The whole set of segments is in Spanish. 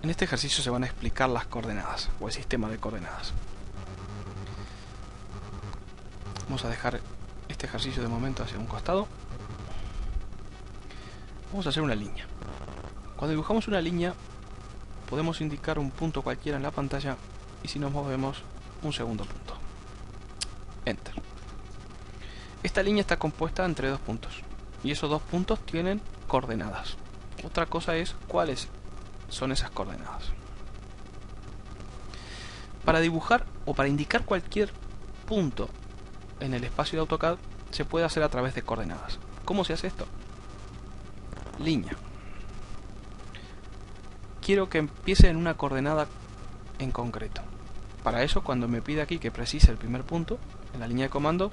En este ejercicio se van a explicar las coordenadas, o el sistema de coordenadas. Vamos a dejar este ejercicio de momento hacia un costado. Vamos a hacer una línea. Cuando dibujamos una línea, podemos indicar un punto cualquiera en la pantalla, y si nos movemos, un segundo punto. Enter. Esta línea está compuesta entre dos puntos, y esos dos puntos tienen coordenadas. Otra cosa es cuáles son esas coordenadas. Para dibujar o para indicar cualquier punto en el espacio de AutoCAD se puede hacer a través de coordenadas. ¿Cómo se hace esto? Línea. Quiero que empiece en una coordenada en concreto. Para eso, cuando me pide aquí que precise el primer punto en la línea de comandos,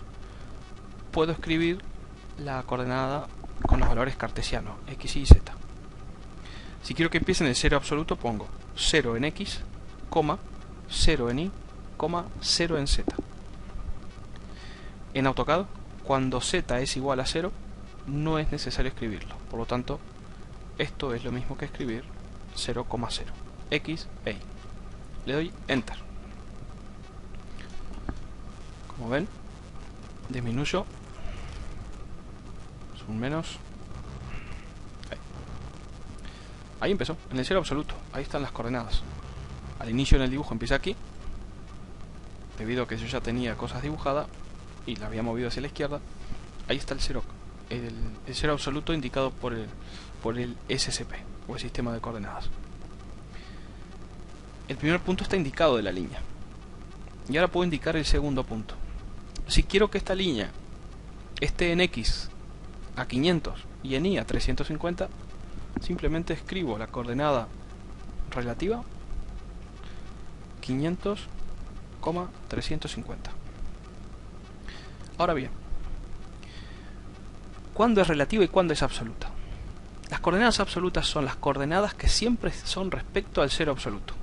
puedo escribir la coordenada con los valores cartesianos, x, y z. Si quiero que empiece en el 0 absoluto, pongo 0 en x, 0 en y, 0 en z. En AutoCAD, cuando z es igual a 0, no es necesario escribirlo. Por lo tanto, esto es lo mismo que escribir 0,0, x e y. Le doy Enter. Como ven, disminuyo, un menos. Ahí empezó, en el 0 absoluto. Ahí están las coordenadas. Al inicio en el dibujo empieza aquí, debido a que yo ya tenía cosas dibujadas y la había movido hacia la izquierda. Ahí está el 0, el 0 absoluto indicado por el SCP, o el sistema de coordenadas. El primer punto está indicado de la línea. Y ahora puedo indicar el segundo punto. Si quiero que esta línea esté en X a 500 y en Y a 350, simplemente escribo la coordenada relativa 500, 350. Ahora bien, ¿cuándo es relativa y cuándo es absoluta? Las coordenadas absolutas son las coordenadas que siempre son respecto al 0 absoluto.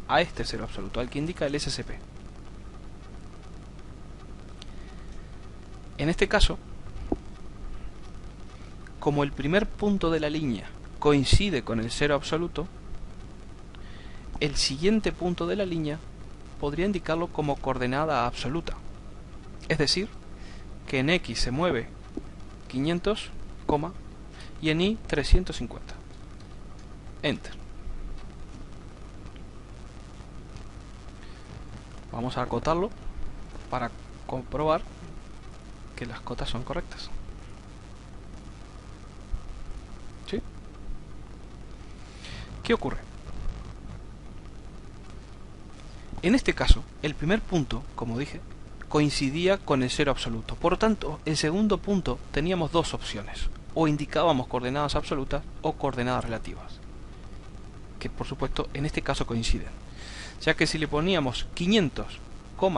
A este 0 absoluto, al que indica el SCP. En este caso, como el primer punto de la línea coincide con el 0 absoluto, el siguiente punto de la línea podría indicarlo como coordenada absoluta. Es decir, que en X se mueve 500, y en Y 350. Enter. Vamos a acotarlo para comprobar que las cotas son correctas. ¿Sí? ¿Qué ocurre? En este caso, el primer punto, como dije, coincidía con el 0 absoluto. Por lo tanto, el segundo punto teníamos dos opciones. O indicábamos coordenadas absolutas o coordenadas relativas. Que por supuesto en este caso coinciden. Ya que si le poníamos 500,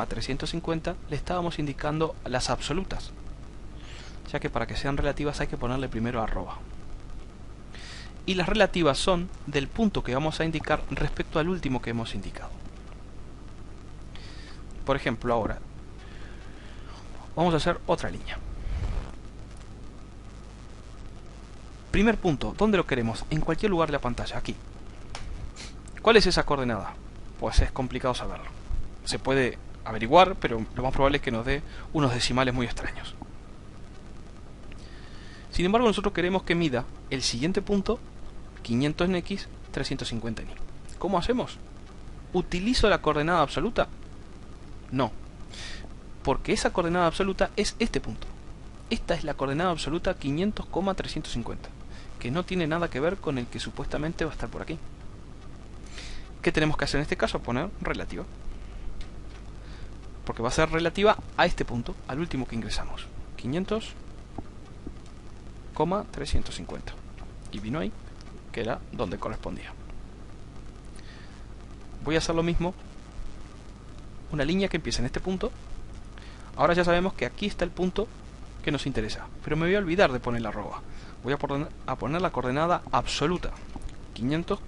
350, le estábamos indicando las absolutas. Ya que para que sean relativas hay que ponerle primero arroba. Y las relativas son del punto que vamos a indicar respecto al último que hemos indicado. Por ejemplo, ahora vamos a hacer otra línea. Primer punto, ¿dónde lo queremos? En cualquier lugar de la pantalla, aquí. ¿Cuál es esa coordenada? Pues es complicado saberlo. Se puede averiguar, pero lo más probable es que nos dé unos decimales muy extraños. Sin embargo, nosotros queremos que mida el siguiente punto, 500 en X, 350 en Y. ¿Cómo hacemos? ¿Utilizo la coordenada absoluta? No, porque esa coordenada absoluta es este punto. Esta es la coordenada absoluta 500, 350, que no tiene nada que ver con el que supuestamente va a estar por aquí. ¿Qué tenemos que hacer en este caso? Poner relativa. Porque va a ser relativa a este punto, al último que ingresamos. 500, 350. Y vino ahí, que era donde correspondía. Voy a hacer lo mismo. Una línea que empieza en este punto. Ahora ya sabemos que aquí está el punto que nos interesa. Pero me voy a olvidar de poner la arroba. Voy a poner la coordenada absoluta. 500,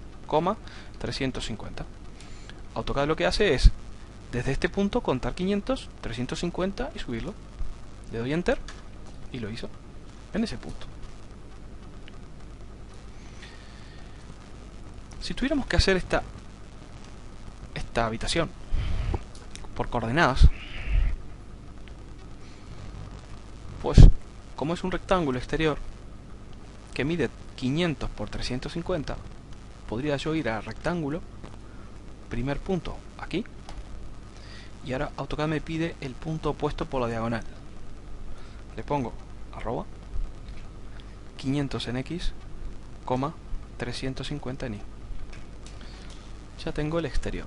350. AutoCAD lo que hace es, desde este punto, contar 500, 350 y subirlo. Le doy Enter y lo hizo en ese punto. Si tuviéramos que hacer esta habitación por coordenadas, pues como es un rectángulo exterior que mide 500 por 350, podría yo ir al rectángulo, primer punto aquí, y ahora AutoCAD me pide el punto opuesto por la diagonal. Le pongo arroba 500 en X, 350 en Y. Ya tengo el exterior.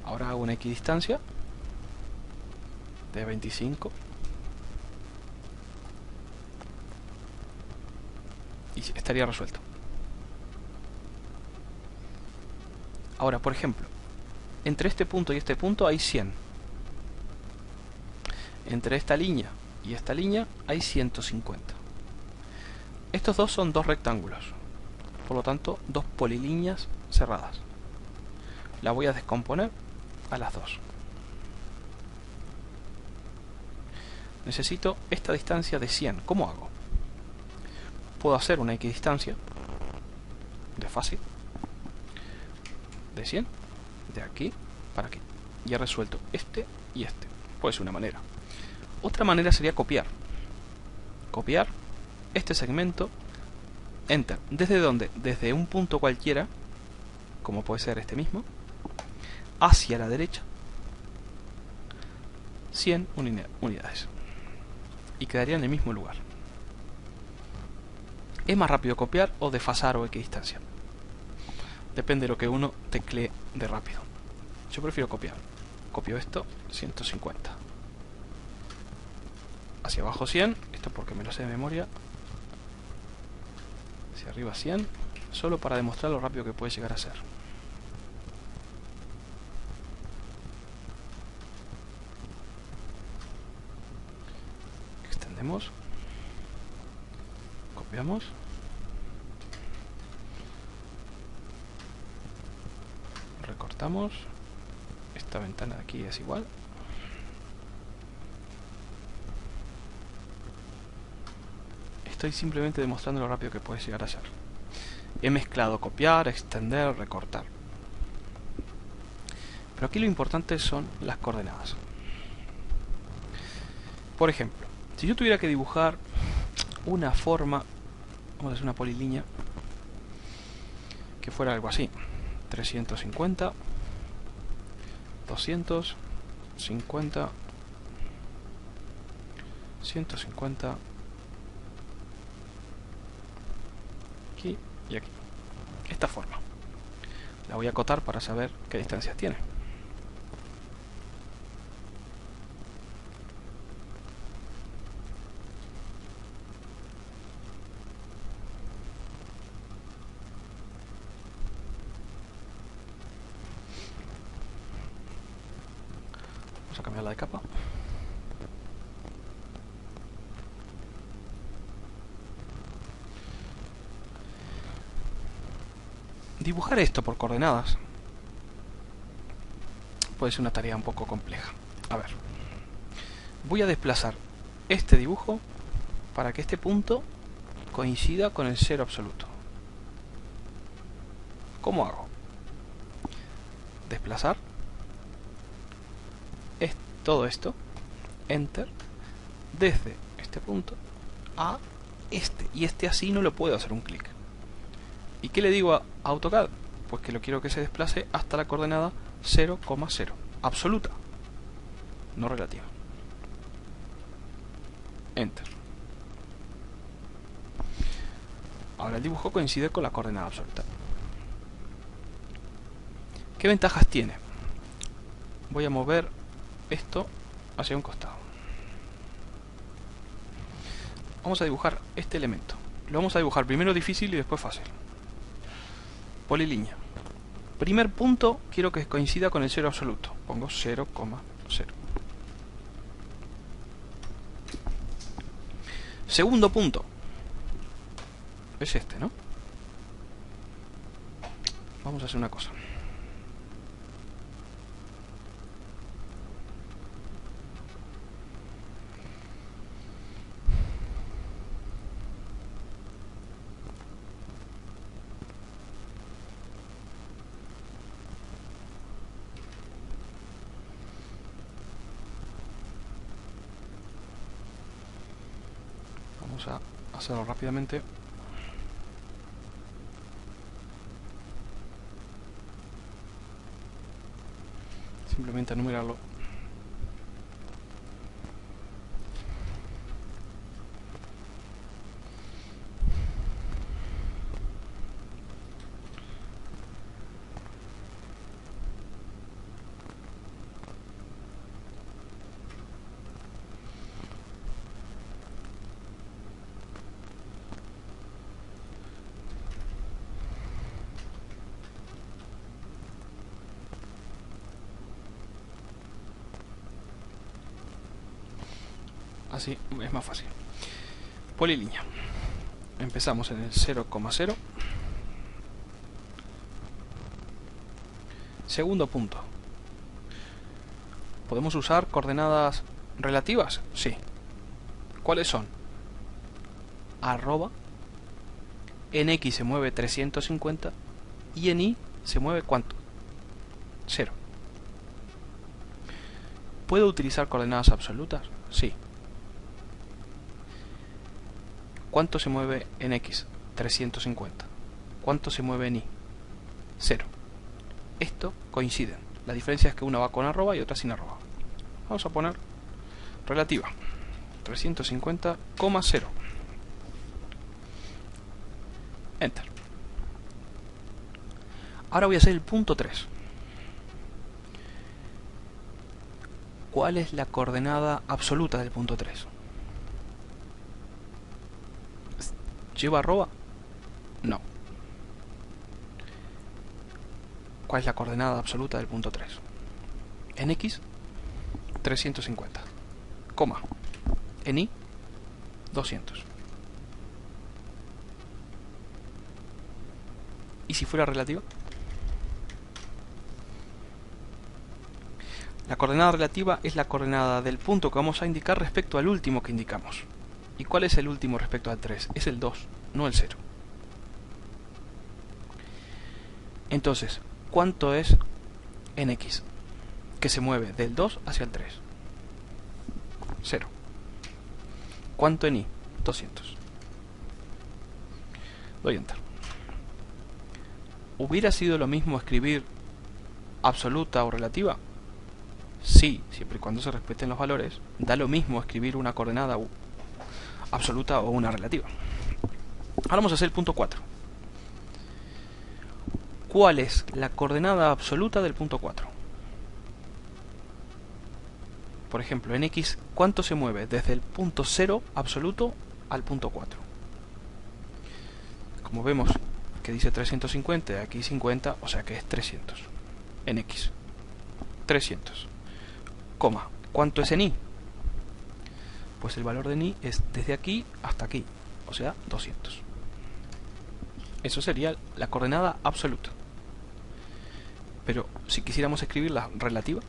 Ahora hago una equidistancia de 25 y estaría resuelto. Ahora, por ejemplo, entre este punto y este punto hay 100. Entre esta línea y esta línea hay 150. Estos dos son dos rectángulos, por lo tanto, dos polilíneas cerradas. La voy a descomponer a las dos. Necesito esta distancia de 100. ¿Cómo hago? Puedo hacer una equidistancia de fácil de 100 de aquí para aquí. Ya he resuelto este y este. Puede ser una manera. Otra manera sería copiar. Copiar este segmento, Enter. ¿Desde dónde? Desde un punto cualquiera, como puede ser este mismo, hacia la derecha 100 unidades. Y quedaría en el mismo lugar. ¿Es más rápido copiar o desfasar o equidistancia? Depende de lo que uno teclee de rápido. Yo prefiero copiar. Copio esto, 150. Hacia abajo 100, esto porque me lo sé de memoria. Hacia arriba 100, solo para demostrar lo rápido que puede llegar a ser. Extendemos. Copiamos. Recortamos. Esta ventana de aquí es igual. Estoy simplemente demostrando lo rápido que puede llegar a ser. He mezclado copiar, extender, recortar. Pero aquí lo importante son las coordenadas. Por ejemplo, si yo tuviera que dibujar una forma, vamos a hacer una polilínea que fuera algo así: 350, 200, 50, 150, aquí y aquí. Esta forma la voy a acotar para saber qué distancias tiene. Vamos a cambiarla de capa. Dibujar esto por coordenadas puede ser una tarea un poco compleja. A ver, voy a desplazar este dibujo para que este punto coincida con el cero absoluto. ¿Cómo hago? Desplazar todo esto, Enter, desde este punto a este, y este así no lo puedo hacer un clic. ¿Y qué le digo a AutoCAD? Pues que lo quiero que se desplace hasta la coordenada 0,0, absoluta, no relativa. Enter. Ahora el dibujo coincide con la coordenada absoluta. ¿Qué ventajas tiene? Voy a mover esto hacia un costado. Vamos a dibujar este elemento. Lo vamos a dibujar primero difícil y después fácil. Polilínea. Primer punto, quiero que coincida con el cero absoluto. Pongo 0,0. Segundo punto. Es este, ¿no? Vamos a hacer una cosa. Vamos a hacerlo rápidamente. Simplemente enumerarlo. Así es más fácil. Polilínea. Empezamos en el 0,0. Segundo punto. ¿Podemos usar coordenadas relativas? Sí. ¿Cuáles son? Arroba. En X se mueve 350 y en Y se mueve ¿cuánto? 0. ¿Puedo utilizar coordenadas absolutas? Sí. ¿Cuánto se mueve en X? 350. ¿Cuánto se mueve en Y? 0. Esto coinciden. La diferencia es que una va con arroba y otra sin arroba. Vamos a poner relativa. 350,0. Enter. Ahora voy a hacer el punto 3. ¿Cuál es la coordenada absoluta del punto 3? ¿Lleva arroba? No. ¿Cuál es la coordenada absoluta del punto 3? En X, 350. Coma. En Y, 200. ¿Y si fuera relativa? La coordenada relativa es la coordenada del punto que vamos a indicar respecto al último que indicamos. ¿Y cuál es el último respecto al 3? Es el 2, no el 0. Entonces, ¿cuánto es en X? Que se mueve del 2 hacia el 3. 0. ¿Cuánto en Y? 200. Doy Enter. ¿Hubiera sido lo mismo escribir absoluta o relativa? Sí, siempre y cuando se respeten los valores. Da lo mismo escribir una coordenada absoluta o una relativa. Ahora vamos a hacer el punto 4. ¿Cuál es la coordenada absoluta del punto 4? Por ejemplo, en X, ¿cuánto se mueve desde el punto 0 absoluto al punto 4? Como vemos que dice 350 y aquí 50, o sea que es 300. En X, 300. Coma, ¿cuánto es en Y? Pues el valor de Y es desde aquí hasta aquí, o sea, 200. Eso sería la coordenada absoluta. Pero si quisiéramos escribir la relativa,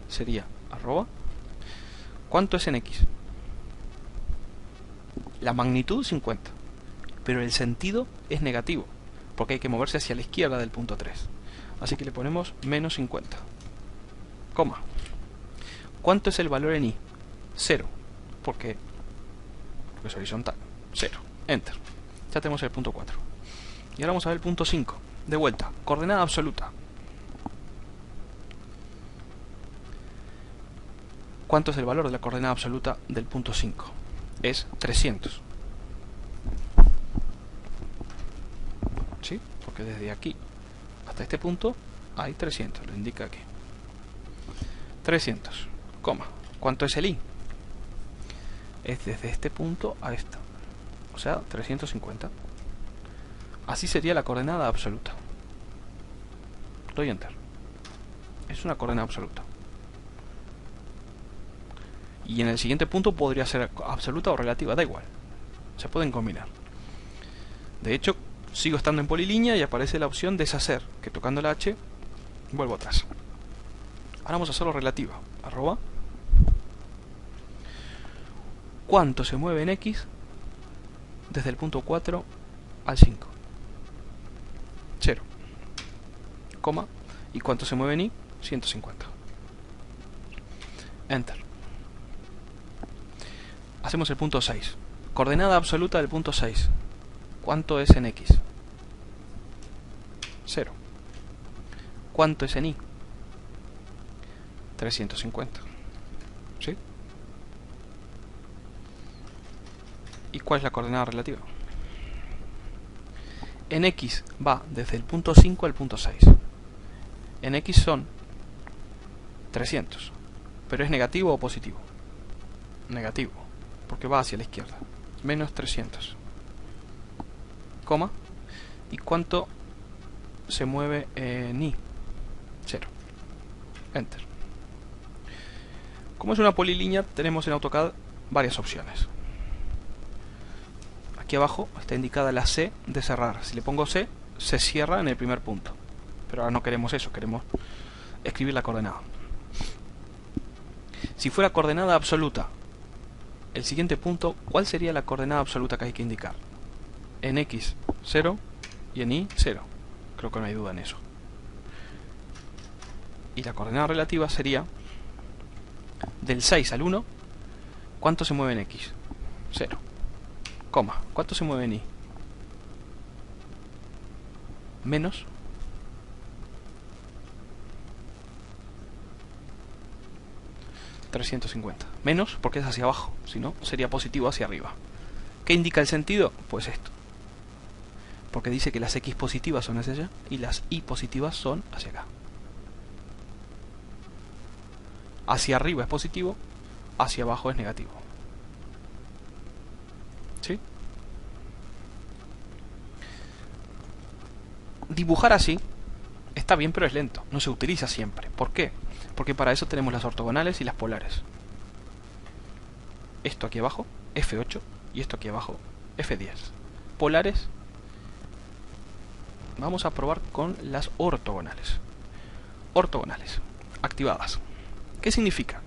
sería arroba. ¿Cuánto es en X? La magnitud 50, pero el sentido es negativo, porque hay que moverse hacia la izquierda del punto 3. Así que le ponemos menos 50. Coma. ¿Cuánto es el valor en Y? 0, porque es horizontal. 0. Enter. Ya tenemos el punto 4. Y ahora vamos a ver el punto 5. De vuelta, coordenada absoluta. ¿Cuánto es el valor de la coordenada absoluta del punto 5? Es 300. ¿Sí? Porque desde aquí hasta este punto hay 300, lo indica aquí. 300, coma. ¿Cuánto es el Y? Es desde este punto a esta, o sea, 350. Así sería la coordenada absoluta. Doy Enter. Es una coordenada absoluta. Y en el siguiente punto podría ser absoluta o relativa, da igual. Se pueden combinar. De hecho, sigo estando en polilínea y aparece la opción deshacer, que tocando la H, vuelvo atrás. Ahora vamos a hacerlo relativa. Arroba. ¿Cuánto se mueve en X desde el punto 4 al 5? 0. Coma. ¿Y cuánto se mueve en Y? 150. Enter. Hacemos el punto 6. Coordenada absoluta del punto 6. ¿Cuánto es en X? 0. ¿Cuánto es en Y? 350. ¿Sí? ¿Y cuál es la coordenada relativa? En X va desde el punto 5 al punto 6. En X son 300. ¿Pero es negativo o positivo? Negativo, porque va hacia la izquierda. Menos 300. Coma. ¿Y cuánto se mueve en Y? 0. Enter. Como es una polilínea, tenemos en AutoCAD varias opciones. Aquí abajo está indicada la C de cerrar. Si le pongo C, se cierra en el primer punto. Pero ahora no queremos eso, queremos escribir la coordenada. Si fuera coordenada absoluta, el siguiente punto, ¿cuál sería la coordenada absoluta que hay que indicar? En X, 0, y en Y, 0. Creo que no hay duda en eso. Y la coordenada relativa sería del 6 al 1, ¿cuánto se mueve en X? 0. Coma, ¿cuánto se mueve en Y? Menos 350. Menos porque es hacia abajo, si no sería positivo hacia arriba. ¿Qué indica el sentido? Pues esto. Porque dice que las X positivas son hacia allá y las Y positivas son hacia acá. Hacia arriba es positivo, hacia abajo es negativo. ¿Sí? Dibujar así está bien, pero es lento. No se utiliza siempre. ¿Por qué? Porque para eso tenemos las ortogonales y las polares. Esto aquí abajo, F8, y esto aquí abajo, F10. Polares, vamos a probar con las ortogonales. Ortogonales, activadas. ¿Qué significa?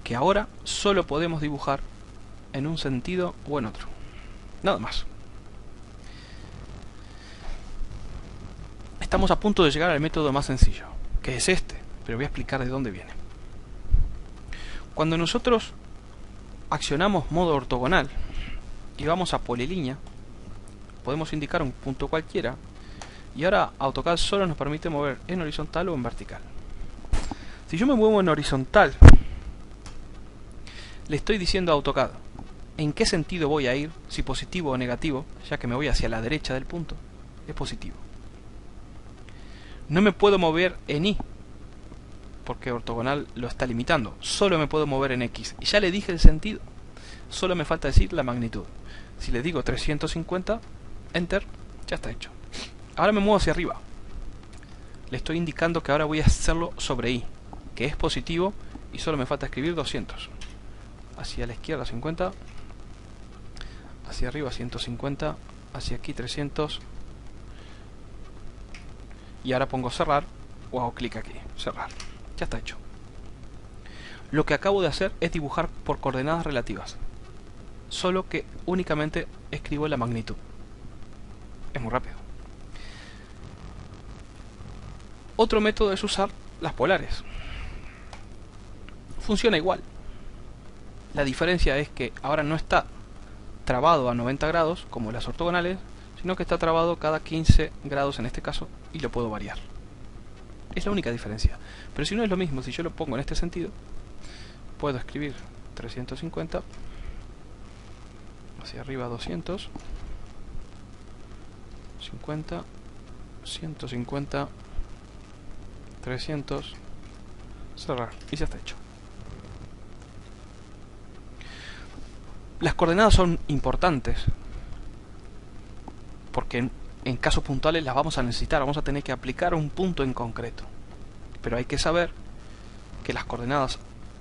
Que ahora solo podemos dibujar en un sentido o en otro. Nada más. Estamos a punto de llegar al método más sencillo, que es este, pero voy a explicar de dónde viene. Cuando nosotros accionamos modo ortogonal y vamos a polilínea, podemos indicar un punto cualquiera y ahora AutoCAD solo nos permite mover en horizontal o en vertical. Si yo me muevo en horizontal, le estoy diciendo a AutoCAD en qué sentido voy a ir, si positivo o negativo, ya que me voy hacia la derecha del punto, es positivo. No me puedo mover en Y, porque ortogonal lo está limitando. Solo me puedo mover en X. Y ya le dije el sentido. Solo me falta decir la magnitud. Si le digo 350, Enter, ya está hecho. Ahora me muevo hacia arriba. Le estoy indicando que ahora voy a hacerlo sobre Y, que es positivo, y solo me falta escribir 200. Hacia la izquierda 50, hacia arriba 150, hacia aquí 300. Y ahora pongo cerrar, o hago clic aquí, cerrar. Ya está hecho. Lo que acabo de hacer es dibujar por coordenadas relativas. Solo que únicamente escribo la magnitud. Es muy rápido. Otro método es usar las polares. Funciona igual. La diferencia es que ahora no está trabado a 90 grados como las ortogonales, sino que está trabado cada 15 grados en este caso y lo puedo variar. Es la única diferencia. Pero si no es lo mismo, si yo lo pongo en este sentido, puedo escribir 350, hacia arriba 200, 50, 150, 300, cerrar, y ya está hecho. Las coordenadas son importantes porque en casos puntuales las vamos a necesitar, vamos a tener que aplicar un punto en concreto. Pero hay que saber que las coordenadas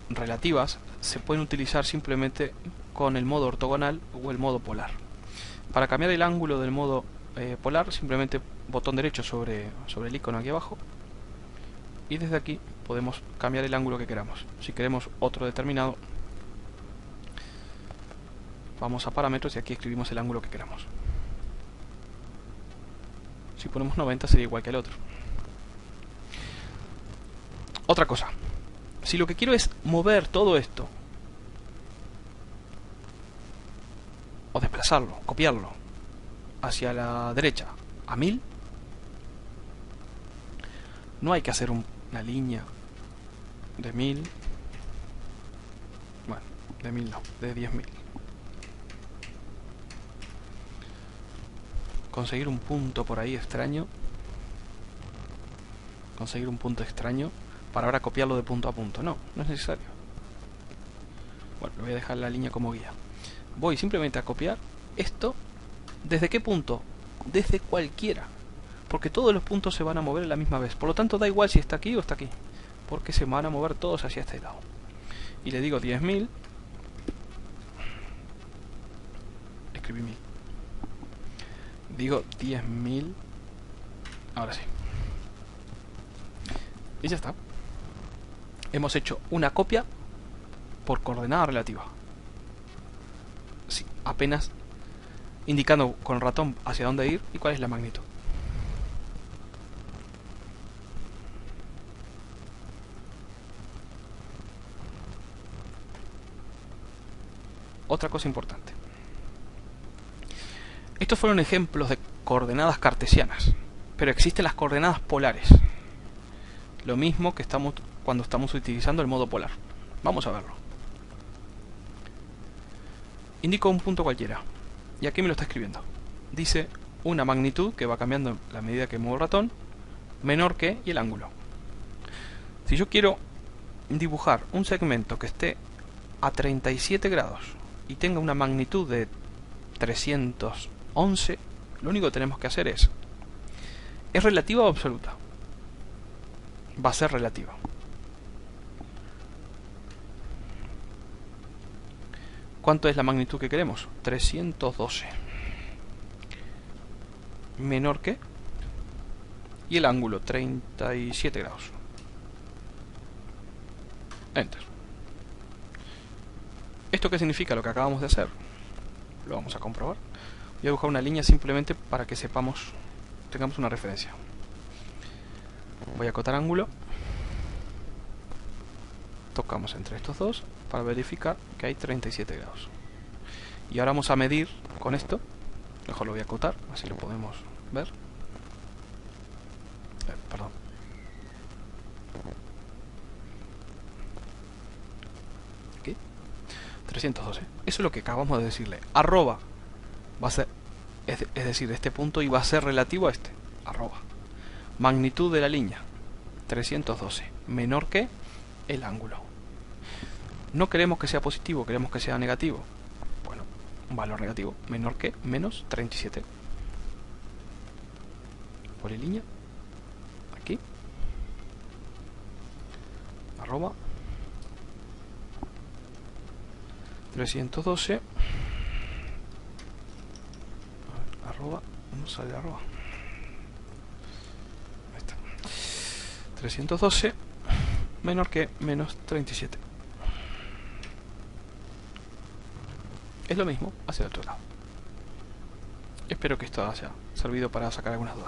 relativas se pueden utilizar simplemente con el modo ortogonal o el modo polar. Para cambiar el ángulo del modo polar, simplemente botón derecho sobre el icono aquí abajo, y desde aquí podemos cambiar el ángulo que queramos. Si queremos otro determinado, vamos a parámetros y aquí escribimos el ángulo que queramos. Si ponemos 90 sería igual que el otro. Otra cosa, si lo que quiero es mover todo esto desplazarlo, copiarlo hacia la derecha a 1000, no hay que hacer una línea de 1000, bueno, de 1000 no, de 10.000. Conseguir un punto por ahí extraño, conseguir un punto extraño para ahora copiarlo de punto a punto. No, no es necesario. Bueno, le voy a dejar la línea como guía. Voy simplemente a copiar esto. ¿Desde qué punto? Desde cualquiera, porque todos los puntos se van a mover a la misma vez. Por lo tanto da igual si está aquí o está aquí, porque se van a mover todos hacia este lado. Y le digo 10.000. Escribí 1000. Digo 10.000. Ahora sí. Y ya está. Hemos hecho una copia por coordenada relativa. Sí, apenas indicando con el ratón hacia dónde ir y cuál es la magnitud. Otra cosa importante. Estos fueron ejemplos de coordenadas cartesianas, pero existen las coordenadas polares. Lo mismo que cuando estamos utilizando el modo polar. Vamos a verlo. Indico un punto cualquiera, y aquí me lo está escribiendo. Dice una magnitud que va cambiando a la medida que muevo el ratón, menor que y el ángulo. Si yo quiero dibujar un segmento que esté a 37 grados y tenga una magnitud de 311, lo único que tenemos que hacer ¿es relativa o absoluta? Va a ser relativa. ¿Cuánto es la magnitud que queremos? 312. Menor que. Y el ángulo, 37 grados. Enter. ¿Esto qué significa? Lo que acabamos de hacer. Lo vamos a comprobar. Voy a dibujar una línea simplemente para que sepamos, tengamos una referencia. Voy a acotar ángulo. Tocamos entre estos dos para verificar que hay 37 grados. Y ahora vamos a medir con esto. Mejor lo voy a acotar, así lo podemos ver. Perdón. Aquí. 312. Eso es lo que acabamos de decirle. Arroba va a ser, es decir, este punto y va a ser relativo a este. Arroba. Magnitud de la línea. 312. Menor que el ángulo. No queremos que sea positivo, queremos que sea negativo. Bueno, un valor negativo menor que menos 37. Polilínea. Aquí. Arroba. 312. Arroba. No sale arroba. Ahí está. 312 menor que menos 37. Es lo mismo hacia el otro lado. Espero que esto haya servido para sacar algunas dudas.